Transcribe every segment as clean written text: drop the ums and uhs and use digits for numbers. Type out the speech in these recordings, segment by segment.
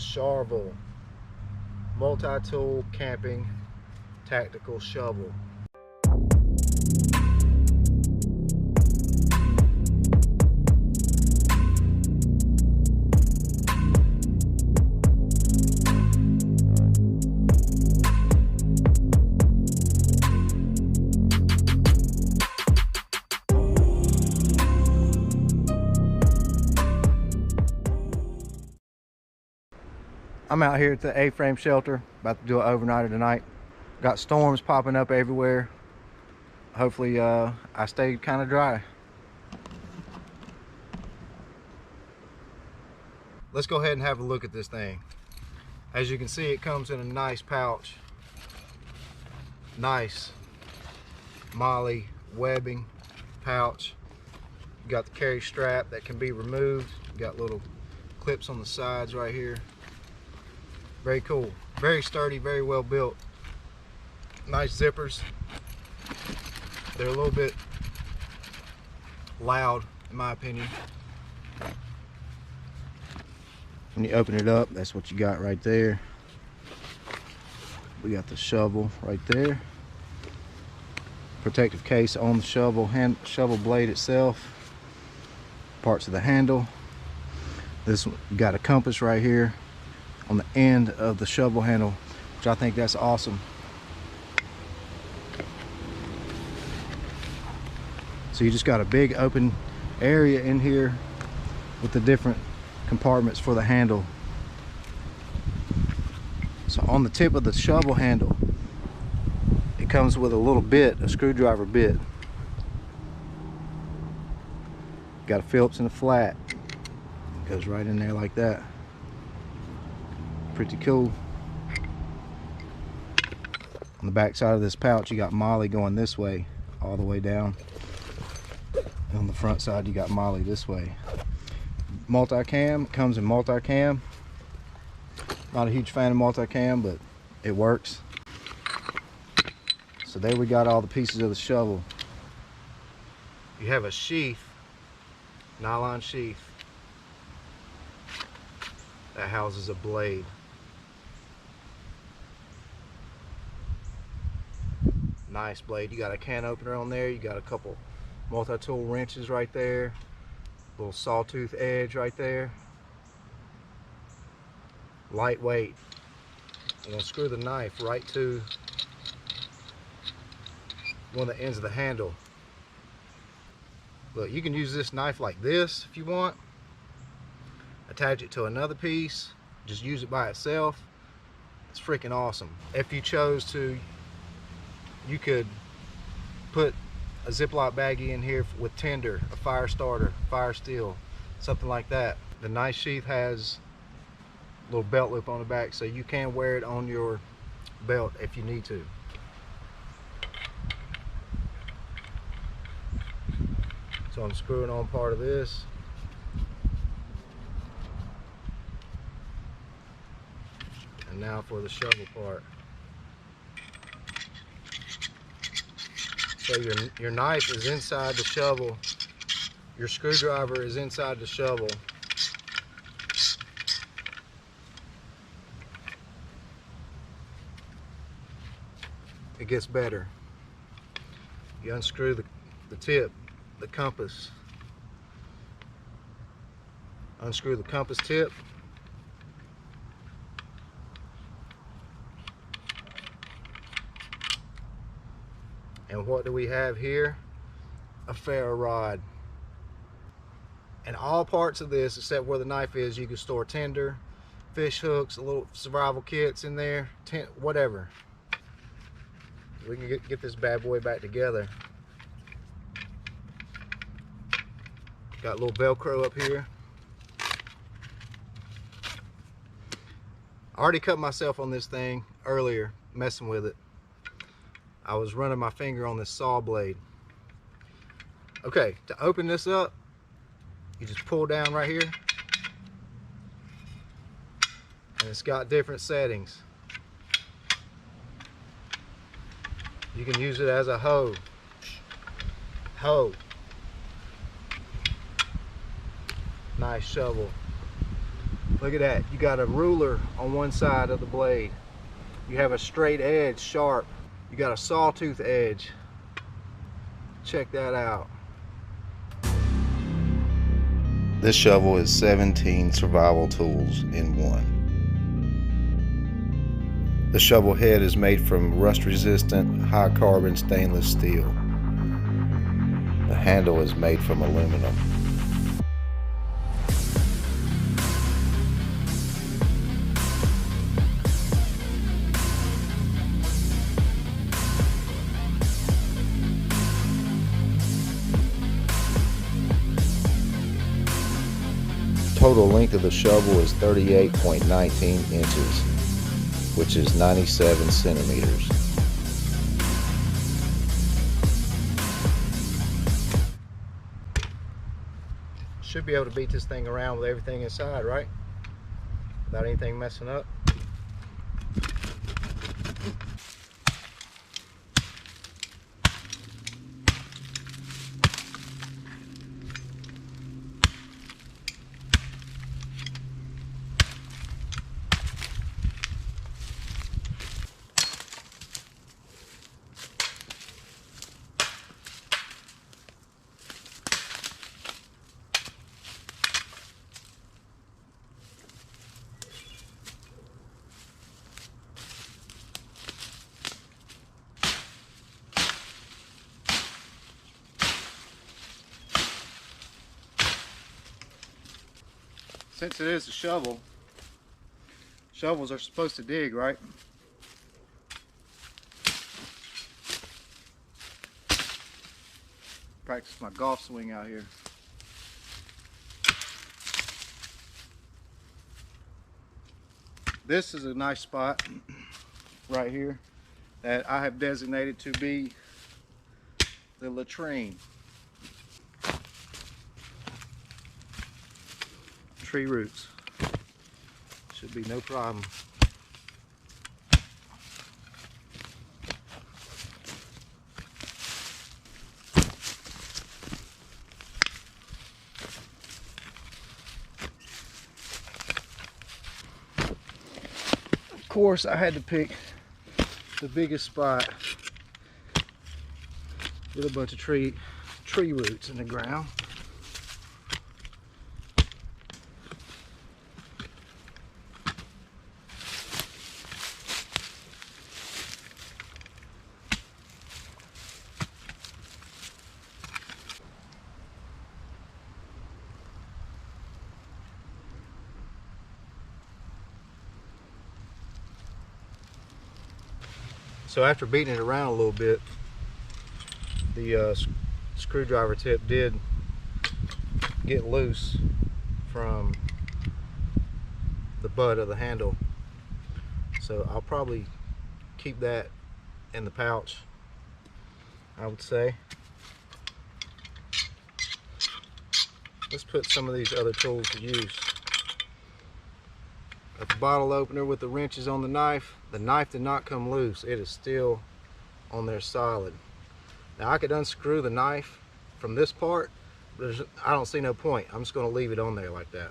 Sharvol multi-tool camping tactical shovel. I'm out here at the A-frame shelter, about to do an overnighter tonight. Got storms popping up everywhere. Hopefully I stay kind of dry. Let's go ahead and have a look at this thing. As you can see, it comes in a nice pouch. Nice MOLLE webbing pouch. You got the carry strap that can be removed. You got little clips on the sides right here. Very cool, very sturdy, very well built. Nice zippers. They're a little bit loud in my opinion. When you open it up, that's what you got right there. We got the shovel right there. Protective case on the shovel blade itself. Parts of the handle. This one, you got a compass right here on the end of the shovel handle, which I think that's awesome. So you just got a big open area in here with the different compartments for the handle. So on the tip of the shovel handle, it comes with a little bit, a screwdriver bit. Got a Phillips and a flat. It goes right in there like that. Pretty cool. On the back side of this pouch, you got MOLLE going this way, all the way down. And on the front side, you got MOLLE this way. Multicam, it comes in multicam. Not a huge fan of multicam, but it works. So there we got all the pieces of the shovel. You have a sheath, nylon sheath, that houses a blade. Nice blade. You got a can opener on there. You got a couple multi-tool wrenches right there. Little sawtooth edge right there. Lightweight. I'm going to screw the knife right to one of the ends of the handle. Look, you can use this knife like this if you want. Attach it to another piece. Just use it by itself. It's freaking awesome. If you chose to, you could put a Ziploc baggie in here with tinder, a fire starter, fire steel, something like that. The nice sheath has a little belt loop on the back, so you can wear it on your belt if you need to. So I'm screwing on part of this. And now for the shovel part. So your knife is inside the shovel. Your screwdriver is inside the shovel. It gets better. You unscrew the tip, the compass. Unscrew the compass tip. And what do we have here? A ferro rod. And all parts of this, except where the knife is, you can store tinder, fish hooks, a little survival kits in there, whatever. We can get this bad boy back together. Got a little Velcro up here. I already cut myself on this thing earlier, messing with it. I was running my finger on this saw blade. Okay, to open this up, you just pull down right here. And it's got different settings. You can use it as a hoe. Nice shovel. Look at that. You got a ruler on one side of the blade. You have a straight edge, sharp. You got a sawtooth edge. Check that out. This shovel is 17 survival tools in one. The shovel head is made from rust-resistant, high-carbon stainless steel. The handle is made from aluminum. Total length of the shovel is 38.19 inches, which is 97 centimeters. Should be able to beat this thing around with everything inside, right? Without anything messing up. Since it is a shovel, shovels are supposed to dig, right? Practice my golf swing out here. This is a nice spot right here that I have designated to be the latrine. Tree roots. Should be no problem. Of course, I had to pick the biggest spot with a bunch of tree roots in the ground. So after beating it around a little bit, the screwdriver tip did get loose from the butt of the handle. So I'll probably keep that in the pouch, I would say. Let's put some of these other tools to use. Got the bottle opener with the wrenches on the knife. The knife did not come loose. It is still on there solid. Now I could unscrew the knife from this part, but I don't see no point. I'm just going to leave it on there like that.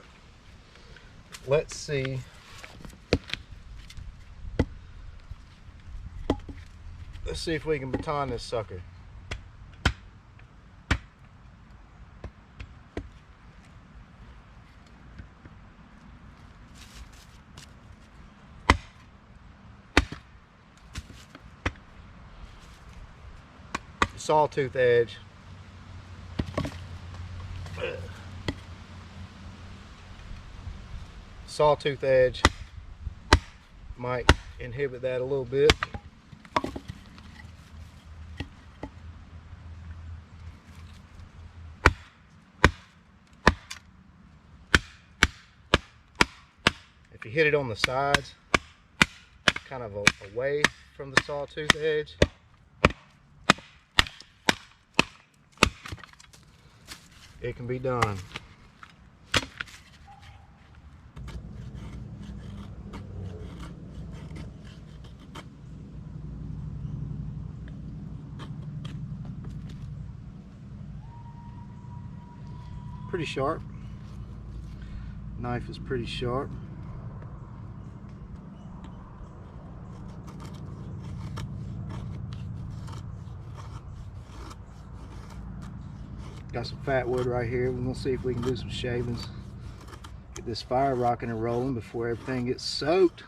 Let's see. Let's see if we can baton this sucker. Sawtooth edge. Sawtooth edge might inhibit that a little bit. If you hit it on the sides, kind of away from the sawtooth edge, it can be done. Pretty sharp. Knife is pretty sharp. Got some fat wood right here. We're gonna see if we can do some shavings. Get this fire rocking and rolling before everything gets soaked.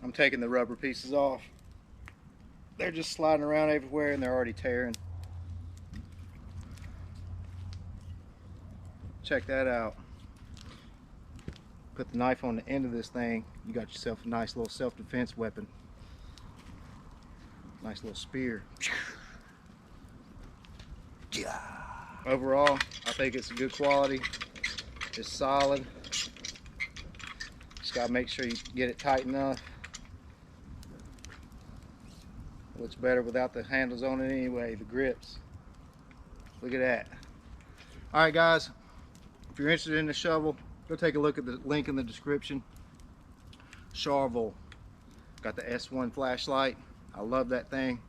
I'm taking the rubber pieces off. They're just sliding around everywhere and they're already tearing. Check that out. Put the knife on the end of this thing. You got yourself a nice little self-defense weapon. Nice little spear. Overall, I think it's a good quality. It's solid. Just gotta make sure you get it tight enough. Looks better without the handles on it anyway, the grips. Look at that. Alright guys, if you're interested in the shovel, go take a look at the link in the description. Sharvol. Got the S1 flashlight. I love that thing.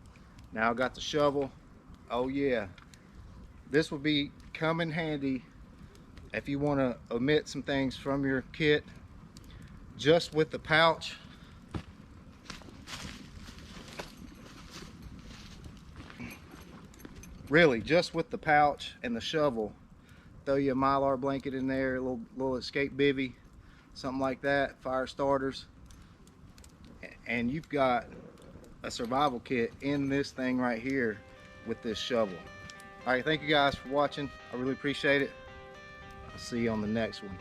Now I got the shovel. Oh yeah. This will come in handy if you want to omit some things from your kit. Just with the pouch. Really, just with the pouch and the shovel, throw you a Mylar blanket in there, a little escape bivvy, something like that, fire starters, and you've got a survival kit in this thing right here with this shovel. All right, thank you guys for watching. I really appreciate it. I'll see you on the next one.